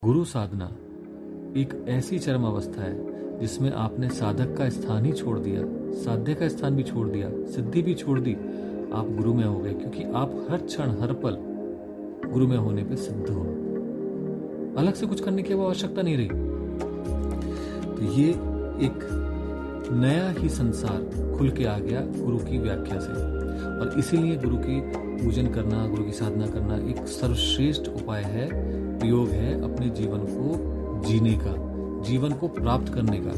गुरु साधना एक ऐसी चरम अवस्था है जिसमें आपने साधक का स्थान ही छोड़ दिया, साध्य का स्थान भी छोड़ दिया, सिद्धि भी छोड़ दी, आप गुरु में हो गए, क्योंकि आप हर क्षण हर पल गुरु में होने पे सिद्ध हो। अलग से कुछ करने की वो आवश्यकता नहीं रही। तो ये एक नया ही संसार खुल के आ गया गुरु की व्याख्या से, और इसीलिए गुरु की पूजन करना, गुरु की साधना करना एक सर्वश्रेष्ठ उपाय है, प्रयोग है अपने जीवन को जीने का, जीवन को प्राप्त करने का।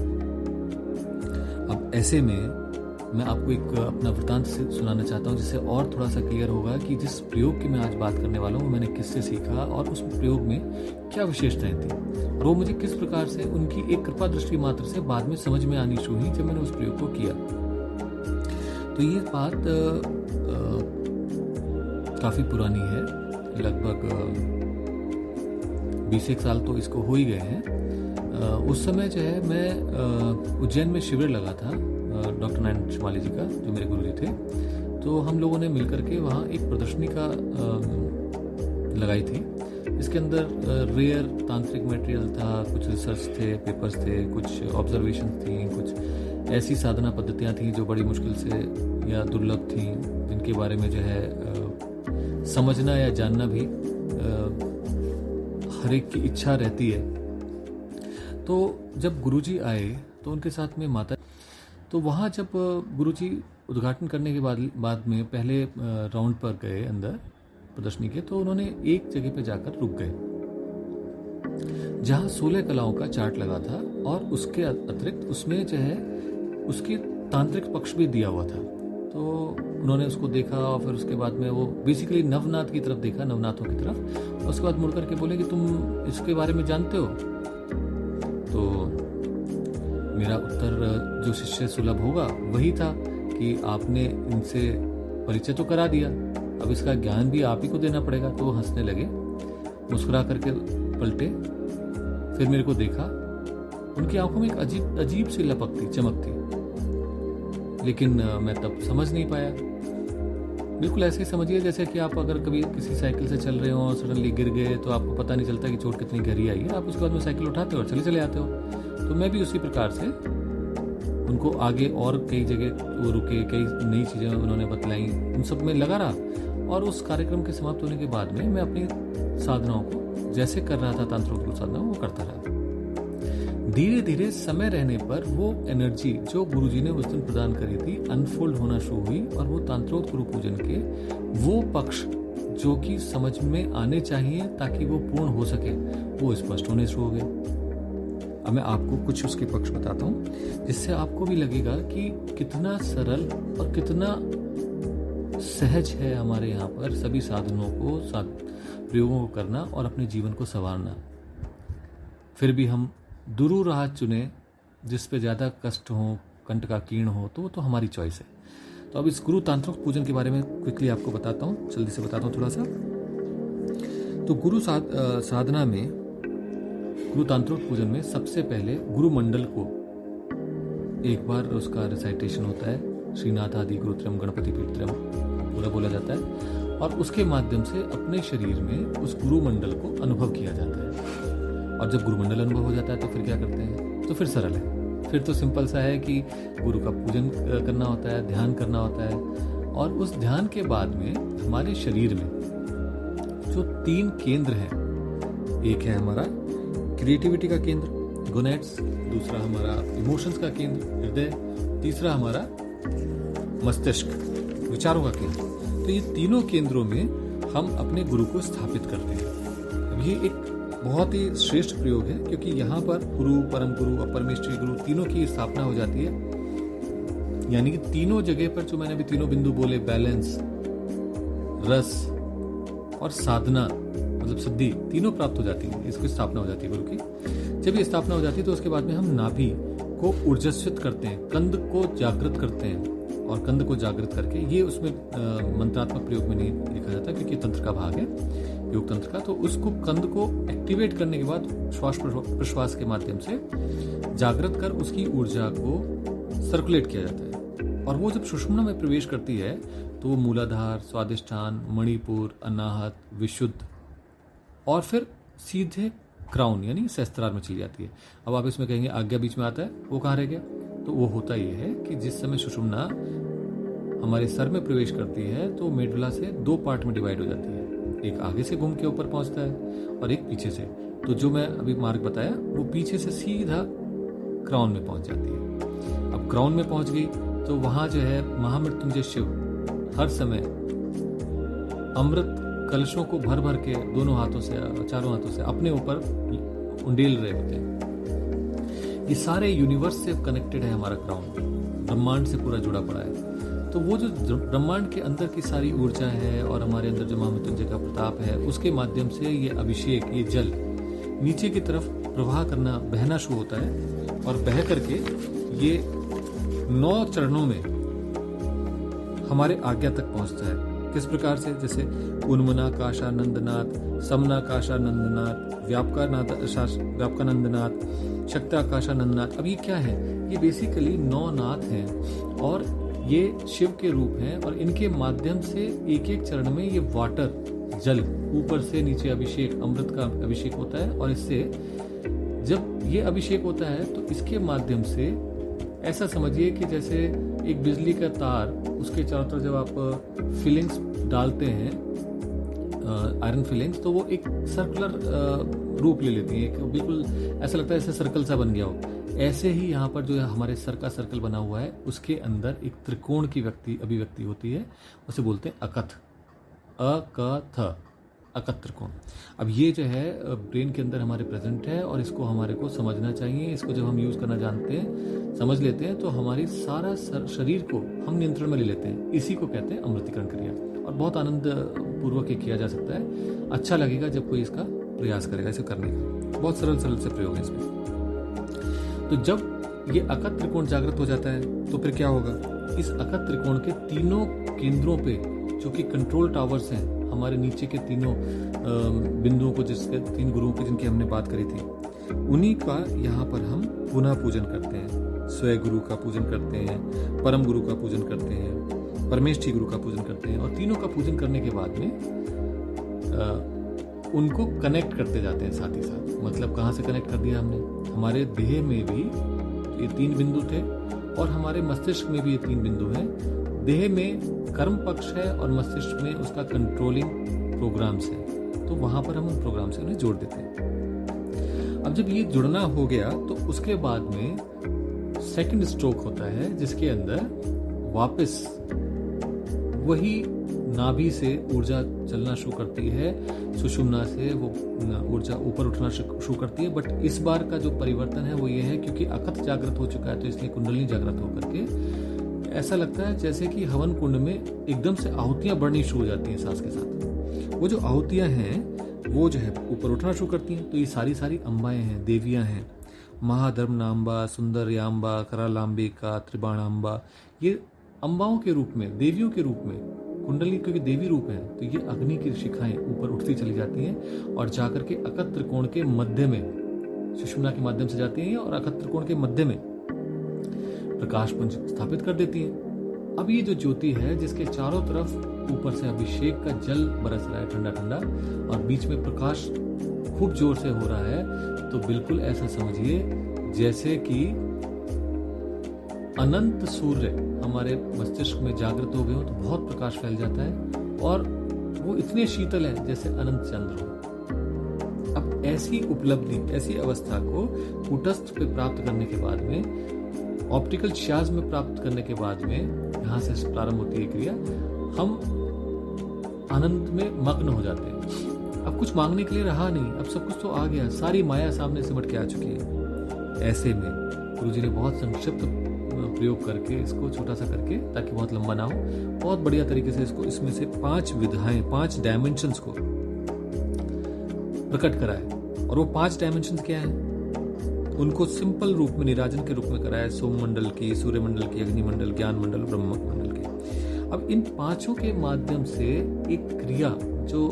अब ऐसे में मैं आपको एक अपना वृतांत से सुनाना चाहता हूँ, जिससे और थोड़ा सा क्लियर होगा कि जिस प्रयोग की मैं आज बात करने वाला हूँ मैंने किससे सीखा और उस प्रयोग में क्या विशेषताएं थी, और वो मुझे किस प्रकार से उनकी एक कृपा दृष्टि मात्र से बाद में समझ में आनी शुरू हुई जब मैंने उस प्रयोग को किया। तो ये बात काफ़ी पुरानी है, लगभग 20 साल तो इसको हो ही गए हैं। उस समय जो है मैं उज्जैन में शिविर लगा था डॉक्टर नारायण शिमाली जी का, जो मेरे गुरु जी थे। तो हम लोगों ने मिलकर के वहाँ एक प्रदर्शनी का लगाई थी। इसके अंदर रेयर तांत्रिक मटेरियल था, कुछ रिसर्च थे, पेपर्स थे, कुछ ऑब्जर्वेशन थी, कुछ ऐसी साधना पद्धतियाँ थी जो बड़ी मुश्किल से या दुर्लभ थी, जिनके बारे में जो है समझना या जानना भी हर एक की इच्छा रहती है। तो जब गुरुजी आए तो उनके साथ में माता, तो वहाँ जब गुरुजी उद्घाटन करने के बाद में पहले राउंड पर गए अंदर प्रदर्शनी के, तो उन्होंने एक जगह पे जाकर रुक गए जहाँ 16 कलाओं का चार्ट लगा था, और उसके अतिरिक्त उसमें जो है उसकी तांत्रिक पक्ष भी दिया हुआ था। तो उन्होंने उसको देखा और फिर उसके बाद में वो बेसिकली नवनाथ की तरफ देखा, नवनाथों की तरफ। उसके बाद मुड़ करके बोले कि तुम इसके बारे में जानते हो? तो मेरा उत्तर जो शिष्य सुलभ होगा वही था कि आपने इनसे परिचय तो करा दिया, अब इसका ज्ञान भी आप ही को देना पड़ेगा। तो वो हंसने लगे, मुस्कुरा करके पलटे, फिर मेरे को देखा। उनकी आंखों में एक अजीब सी लपक थी, चमक थी, लेकिन मैं तब समझ नहीं पाया। बिल्कुल ऐसे ही समझिए जैसे कि आप अगर कभी किसी साइकिल से चल रहे हो और सडनली गिर गए तो आपको पता नहीं चलता कि चोट कितनी गहरी आई है, आप उसके बाद में साइकिल उठाते हो और चले आते हो। तो मैं भी उसी प्रकार से उनको आगे और कई जगह वो रुके, कई नई चीज़ें उन्होंने बतलाई, उन सब में लगा रहा। और उस कार्यक्रम के समाप्त होने के बाद में मैं अपनी साधनाओं को जैसे कर रहा था, तांत्रिक साधना वो करता रहा। धीरे धीरे समय रहने पर वो एनर्जी जो गुरुजी ने उस दिन प्रदान करी थी अनफोल्ड होना शुरू हुई, और वो तांत्रिक गुरु पूजन के वो पक्ष जो कि समझ में आने चाहिए ताकि वो पूर्ण हो सके, वो स्पष्ट होने शुरू हो गए। अब मैं आपको कुछ उसके पक्ष बताता हूँ, जिससे आपको भी लगेगा कि कितना सरल और कितना सहज है हमारे यहाँ पर सभी साधनों को, प्रयोगों को करना और अपने जीवन को संवारना। फिर भी हम दुरू राह चुने जिस पे ज़्यादा कष्ट हो, कंठ का कीर्ण हो, तो वो तो हमारी चॉइस है। तो अब इस गुरु तांत्रिक पूजन के बारे में क्विकली आपको बताता हूँ, जल्दी से बताता हूँ थोड़ा सा। तो गुरु साधना में, गुरु तांत्रिक पूजन में सबसे पहले गुरु मंडल को एक बार उसका रिसाइटेशन होता है, श्रीनाथ आदि गुरुत्रयम गणपति पीठत्रयम पूरा बोला जाता है, और उसके माध्यम से अपने शरीर में उस गुरु मंडल को अनुभव किया जाता है। और जब गुरुमंडल अनुभव हो जाता है तो फिर क्या करते हैं? तो फिर सरल है, फिर तो सिंपल सा है कि गुरु का पूजन करना होता है, ध्यान करना होता है, और उस ध्यान के बाद में हमारे शरीर में जो 3 केंद्र हैं, एक है हमारा क्रिएटिविटी का केंद्र गोनेट्स, दूसरा हमारा इमोशंस का केंद्र हृदय, तीसरा हमारा मस्तिष्क विचारों का केंद्र। तो ये तीनों केंद्रों में हम अपने गुरु को स्थापित करते हैं। अब ये एक बहुत ही श्रेष्ठ प्रयोग है, क्योंकि यहाँ पर गुरु, परम गुरु और परमेश्वरी गुरु तीनों की स्थापना हो जाती है। यानी कि तीनों जगह पर जो मैंने अभी तीनों बिंदु बोले, बैलेंस, रस और साधना मतलब सिद्धि, तीनों प्राप्त हो जाती है। इसकी स्थापना हो जाती है गुरु की। जब ये स्थापना हो जाती है तो उसके बाद में हम नाभि को ऊर्जस्वित करते हैं, कंद को जागृत करते हैं, और कंद को जागृत करके, ये उसमें मंत्रात्मक प्रयोग में नहीं लिखा जाता क्योंकि तंत्र का भाग है, योग तंत्र का। तो उसको कंद को एक्टिवेट करने के बाद श्वास प्रश्वास के माध्यम से जागृत कर उसकी ऊर्जा को सर्कुलेट किया जाता है। और वो जब सुषुम्ना में प्रवेश करती है तो वो मूलाधार, स्वादिष्ठान, मणिपुर, अनाहत, विशुद्ध और फिर सीधे क्राउन यानी सहस्त्रार में चली जाती है। अब आप इसमें कहेंगे आज्ञा बीच में आता है, वो कहाँ रह गया? तो वो होता ये है कि जिस समय सुषुम्ना हमारे सर में प्रवेश करती है तो मेडुला से 2 पार्ट में डिवाइड हो जाती है, एक आगे से घूम के ऊपर पहुंचता है और एक पीछे से। तो जो मैं अभी मार्ग बताया वो पीछे से सीधा क्राउन में पहुंच जाती है। अब क्राउन में पहुंच गई तो वहां जो है महामृत्युंजय शिव हर समय अमृत कलशों को भर भर के दोनों हाथों से, चारों हाथों से अपने ऊपर उंडेल रहे होते हैं। ये सारे यूनिवर्स से कनेक्टेड है हमारा क्राउन, ब्रह्मांड से पूरा जुड़ा पड़ा है। तो वो जो ब्रह्मांड के अंदर की सारी ऊर्जा है और हमारे अंदर जो महामृत्युंजय का प्रताप है, उसके माध्यम से ये अभिषेक, ये जल नीचे की तरफ प्रवाह करना, बहना शुरू होता है और बह करके ये 9 चरणों में हमारे आज्ञा तक पहुंचता है। किस प्रकार से? जैसे उन्मनाकाशानंदनाथ, समनाकाशानंदनाथ, व्यापकानंदनाथ, शक्ताकाशानंदनाथ। अब ये क्या है? ये बेसिकली 9 नाथ हैं और ये शिव के रूप हैं और इनके माध्यम से एक एक चरण में ये वाटर, जल, ऊपर से नीचे अभिषेक, अमृत का अभिषेक होता है। और इससे जब ये अभिषेक होता है तो इसके माध्यम से ऐसा समझिए कि जैसे एक बिजली का तार, उसके चारों तरफ जब आप फिलिंग्स डालते हैं, आयरन फिलिंग्स, तो वो एक सर्कुलर रूप ले लेती है, एक बिल्कुल ऐसा लगता है जैसे सर्कल सा बन गया हो। ऐसे ही यहाँ पर जो हमारे सर का सर्कल बना हुआ है उसके अंदर एक त्रिकोण की अभिव्यक्ति होती है, उसे बोलते हैं अकथ, अकथ त्रिकोण। अब ये जो है ब्रेन के अंदर हमारे प्रेजेंट है और इसको हमारे को समझना चाहिए। इसको जब हम यूज करना जानते हैं, समझ लेते हैं, तो हमारी सारा शरीर को हम नियंत्रण में ले लेते हैं। इसी को कहते हैं अमृतीकरण क्रिया और बहुत आनंद पूर्वक ये किया जा सकता है। अच्छा लगेगा जब कोई इसका प्रयास करेगा इसे करने का। बहुत सरल से प्रयोग है इसमें। तो जब ये अकथ त्रिकोण जागृत हो जाता है तो फिर क्या होगा? इस अकथ त्रिकोण के तीनों केंद्रों पे, जो कि कंट्रोल टावर्स हैं, हमारे नीचे के तीनों बिंदुओं को, जिसके 3 गुरुओं की जिनकी हमने बात करी थी, उन्हीं का यहाँ पर हम पुनः पूजन करते हैं। स्वयं गुरु का पूजन करते हैं, परम गुरु का पूजन करते हैं, परमेष्ठी गुरु का पूजन करते हैं और तीनों का पूजन करने के बाद में उनको कनेक्ट करते जाते हैं साथ ही साथ। मतलब कहाँ से कनेक्ट कर दिया हमने? हमारे देह में भी ये 3 बिंदु थे और हमारे मस्तिष्क में भी ये 3 बिंदु हैं। देह में कर्म पक्ष है और मस्तिष्क में उसका कंट्रोलिंग प्रोग्राम्स है, तो वहां पर हम उन प्रोग्राम से उन्हें जोड़ देते हैं। अब जब ये जुड़ना हो गया तो उसके बाद में सेकंड स्ट्रोक होता है, जिसके अंदर वापस वही नाभि से ऊर्जा चलना शुरू करती है, सुषुम्ना से वो ऊर्जा ऊपर उठना शुरू करती है। बट इस बार का जो परिवर्तन है वो ये है, क्योंकि अकथ जागृत हो चुका है तो इसलिए कुंडलिनी जागृत होकर के ऐसा लगता है जैसे कि हवन कुंड में एकदम से आहुतियां बढ़नी शुरू हो जाती हैं सांस के साथ। वो जो आहुतियां हैं वो जो है ऊपर उठना शुरू करती हैं। तो ये सारी अम्बाएं हैं, देवियां हैं, महाधर्मनाम्बा, सुंदरयाम्बा, करालांबिका, त्रिबाणाम्बा। ये अम्बाओं के रूप में, देवियों के रूप में, कुंडली क्योंकि देवी रूप है तो ये अग्नि की शिखाएं ऊपर उठती चली जाती हैं और जाकर के अकथ त्रिकोण के मध्य में, सुषुम्ना के माध्यम से जाती हैं और अकथ त्रिकोण के मध्य में प्रकाश पुंज स्थापित कर देती हैं। अब ये जो ज्योति है, जिसके चारों तरफ ऊपर से अभिषेक का जल बरस रहा है ठंडा ठंडा और बीच में प्रकाश खूब जोर से हो रहा है, तो बिल्कुल ऐसा समझिए जैसे कि अनंत सूर्य हमारे मस्तिष्क में जागृत हो गए हो तो बहुत प्रकाश फैल जाता है और वो इतने शीतल है जैसे अनंत चंद्र हो। अब ऐसी उपलब्धि, ऐसी अवस्था को कूटस्थ पे प्राप्त करने के बाद में, ऑप्टिकल श्याज में प्राप्त करने के बाद में, यहाँ से प्रारंभ होती है क्रिया, हम आनंद में मग्न हो जाते हैं। अब कुछ मांगने के लिए रहा नहीं, अब सब कुछ तो आ गया, सारी माया सामने सिमट के आ चुकी है। ऐसे में गुरुजी ने बहुत संक्षिप्त प्रयोग करके, इसको छोटा सा करके, ताकि बहुत लंबा ना हो, बहुत बढ़िया तरीके से इसको, इसमें से 5 विधाएं, 5 डायमेंशंस को प्रकट कराए। और वो 5 डायमेंशंस क्या हैं? उनको सिंपल रूप में, निराजन के रूप में कराया, सोम मंडल की, सूर्य मंडल की, अग्नि मंडल, ज्ञान मंडल, ब्रह्म मंडल की। अब इन 5 के माध्यम से एक क्रिया जो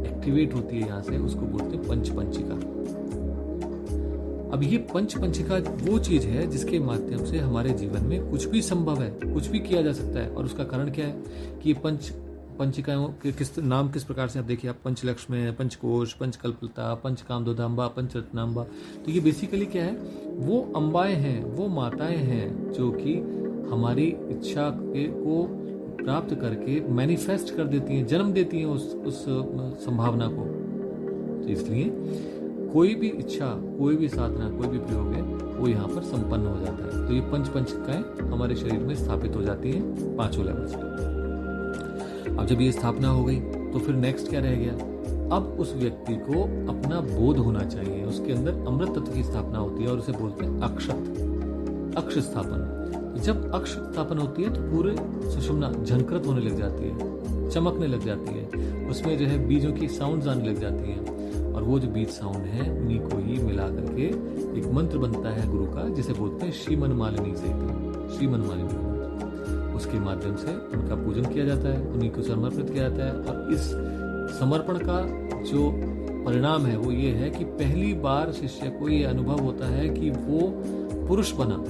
एक्टिवेट होती है यहाँ से, उसको बोलते हैं पंचपंचिका। अब ये पंचपंचिका वो चीज है जिसके माध्यम से हमारे जीवन में कुछ भी संभव है, कुछ भी किया जा सकता है। और उसका कारण क्या है कि ये पंचिकाओं के किस प्रकार से आप देखिए, आप पंचलक्ष्मी, पंचकोश, पंचकल्पलता, पंचकामदोधाम्बा, पंचरत्नाम्बा। तो ये बेसिकली क्या है, वो अम्बाएं हैं, वो माताएं हैं जो कि हमारी इच्छा को प्राप्त करके मैनिफेस्ट कर देती हैं, जन्म देती हैं उस संभावना को। तो इसलिए कोई भी इच्छा, कोई भी साधना, कोई भी प्रयोग है, वो यहाँ पर संपन्न हो जाता है। तो ये पंचकाएं हमारे शरीर में स्थापित हो जाती हैं 5 लेवल से। अब जब ये स्थापना हो गई तो फिर नेक्स्ट क्या रह गया, अब उस व्यक्ति को अपना बोध होना चाहिए। उसके अंदर अमृत तत्व की स्थापना होती है और उसे बोलते हैं अक्ष स्थापन। जब अक्ष स्थापन होती है तो पूरे सुषुम्ना झंकृत होने लग जाती है, चमकने लग जाती है, उसमें जो है बीजों की साउंड्स आने लग जाती हैं। और वो जो बीज साउंड है उन्हीं को ही मिला करके एक मंत्र बनता है गुरु का, जिसे बोलते हैं श्रीमन मालिनी से, श्रीमन मालिनी। उसके माध्यम से उनका पूजन किया जाता है, उन्हीं को समर्पित किया जाता है। और इस समर्पण का जो परिणाम है वो ये है कि पहली बार शिष्य को ये अनुभव होता है कि वो पुरुष बना।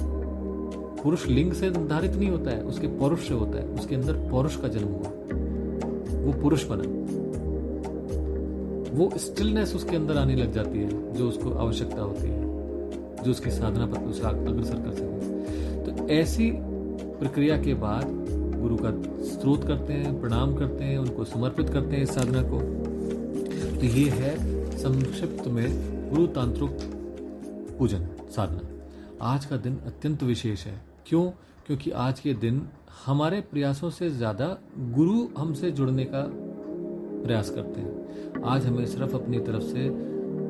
पुरुष लिंग से निर्धारित नहीं होता है, उसके पौरुष से होता है, उसके अंदर पौरुष का जन्म हुआ, वो पुरुष बना। वो स्टिलनेस उसके अंदर आने लग जाती है जो उसको आवश्यकता होती है, जो उसकी साधना पर उसे अग्रसर कर सके। तो ऐसी प्रक्रिया के बाद गुरु का स्तोत्र करते हैं, प्रणाम करते हैं, उनको समर्पित करते हैं इस साधना को। तो ये है संक्षिप्त में गुरु तांत्रिक पूजन साधना। आज का दिन अत्यंत विशेष है। क्यों? क्योंकि आज के दिन हमारे प्रयासों से ज्यादा गुरु हमसे जुड़ने का प्रयास करते हैं। आज हमें सिर्फ अपनी तरफ से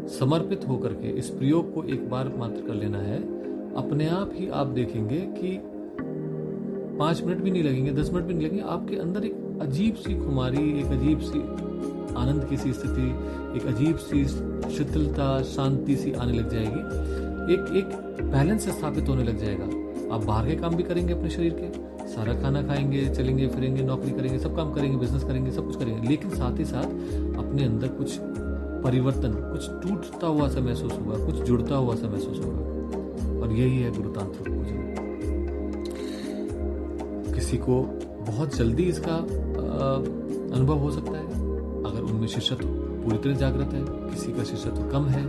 समर्पित होकर के इस प्रयोग को एक बार मात्र कर लेना है। अपने आप ही आप देखेंगे कि 5 मिनट भी नहीं लगेंगे, 10 मिनट भी नहीं लगेंगे, आपके अंदर एक अजीब सी खुमारी, एक अजीब सी आनंद की सी स्थिति, एक अजीब सी शीतलता, शांति सी आने लग जाएगी। एक बैलेंस स्थापित होने लग जाएगा। आप बाहर के काम भी करेंगे अपने शरीर के, सारा खाना खाएंगे, चलेंगे फिरेंगे, नौकरी करेंगे, सब काम करेंगे, बिजनेस करेंगे, सब कुछ करेंगे, लेकिन साथ ही साथ अपने अंदर कुछ परिवर्तन, कुछ टूटता हुआ सा महसूस होगा, कुछ जुड़ता हुआ सा महसूस होगा। और यही है गुरु तांत्रिक पूजन। किसी को बहुत जल्दी इसका अनुभव हो सकता है अगर उनमें शिष्यत्व पूरी तरह जागृत है, किसी का शिष्यत्व कम है,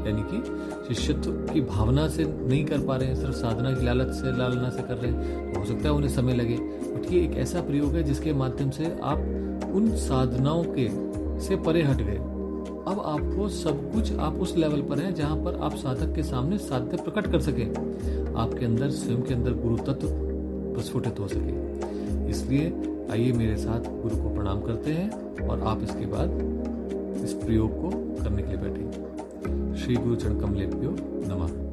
यानी कि शिष्यत्व की भावना से नहीं कर पा रहे हैं, सिर्फ साधना की लालना से कर रहे हैं, तो हो सकता है उन्हें समय लगे। बट ये एक ऐसा प्रयोग है जिसके माध्यम से आप उन साधनाओं के से परे हट गए। अब आपको सब कुछ, आप उस लेवल पर हैं जहां पर आप साधक के सामने साध्य प्रकट कर सके, आपके अंदर स्वयं के अंदर गुरु तत्व प्रस्फुटित हो सके। इसलिए आइए मेरे साथ गुरु को प्रणाम करते हैं और आप इसके बाद इस प्रयोग को करने के लिए बैठेंगे। श्री गुरु चरण कमलेभ्यो नमः।